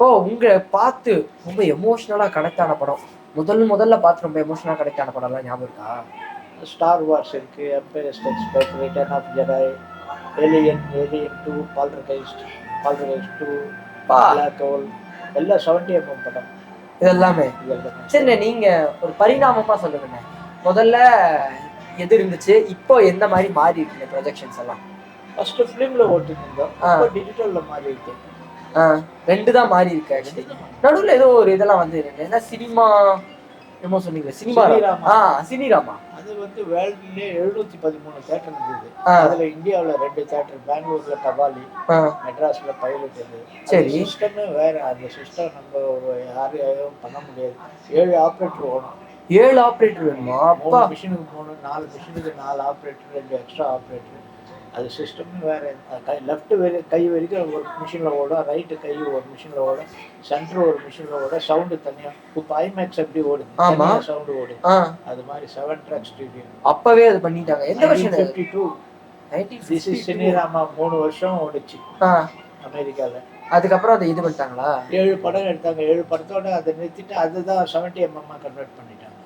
இப்போ உங்களை பார்த்து ரொம்ப எமோஷ்னலா கனெக்ட் ஆன படம், முதல்ல பார்த்து ரொம்ப எமோஷனலா கனெக்ட் ஆன படம்லாம் ஞாபகம் இருக்கா? ஸ்டார் வார்ஸ் இருக்கு, Empire Strikes Back, return of Jedi, Alien 2, Poltergeist 2, பா பிளாக் ஹோல், எல்லாம் 70 படம். இதெல்லாமே. இது எல்லாமே சரிண்ணே, நீங்க ஒரு பரிணாமமா சொல்லுங்கண்ணே. முதல்ல எது இருந்துச்சு, இப்போ எந்த மாதிரி மாறி இருக்கு ப்ரொஜெக்ஷன்ஸ் எல்லாம்? ஃபர்ஸ்ட் ஃபிலிம்ல ஓட்டிட்டு இருந்தோம், இப்போ டிஜிட்டல்ல மாறி இருக்கு. 2 தான் மாறி இருக்கு ஆக்சுவலி. நடுவில் ஏதோ ஒரு இதெல்லாம் வந்து என்ன சினிமா என்னமோ சொன்னீங்க, சினிராமா. அது வந்து வேர்ல்ட்லயே 713 தியேட்டர் இருந்தது. அதுல இந்தியாவில் 2 தியேட்டர், பெங்களூர்ல கபாலி, மெட்ராஸ்ல பைலட். இது சரி, சிஸ்டமே வேற. அந்த சிஸ்டம் நம்ம யாரையும் பண்ண முடியாது. 7 ஆப்ரேட்டர் ஓடும். 7 ஆப்ரேட்டர் வேணுமா? 3 மிஷினுக்கு 3, 4 மிஷினுக்கு 4 ஆப்ரேட்டர், 2 எக்ஸ்ட்ரா ஆப்ரேட்டர். அது சிஸ்டமே வேற. லெஃப்ட் கை வரைக்கும் ஒரு மிஷின்ல ஓடும், ரைட்டு கை ஒரு மிஷின்ல ஓடும், சென்டர் ஒரு மிஷின்ல ஓடும். சவுண்டு தனியா. இப்போ ஐமேக்ஸ் எப்படி ஓடுது, சவுண்டு ஓடுது. அது மாதிரி 7 ட்ராக் ஸ்டூடியோ அப்பவே அது பண்ணிட்டாங்க. எந்த வருஷம்? 1952. சினிராமா 3 வருஷம் ஓடிச்சு அமெரிக்கால. அதுக்கப்புறம் அதை இது பண்ணிட்டாங்களா? 7 படம் எடுத்தாங்க. 7 படத்தோட அதை நிறுத்திட்டு அதுதான் 70mm கன்வெர்ட் பண்ணிட்டாங்க.